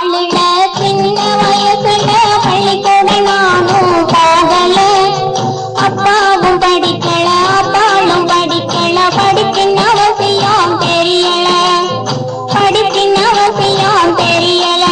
ஆளுல சின்ன வயசுல பள்ளிக்கூட நானும் போகல. அப்பாவும் படிக்கல அப்பாலும் படிக்கல. படிப்பின் அவசியம் தெரியல. படிப்பின் அவசியம் தெரியல.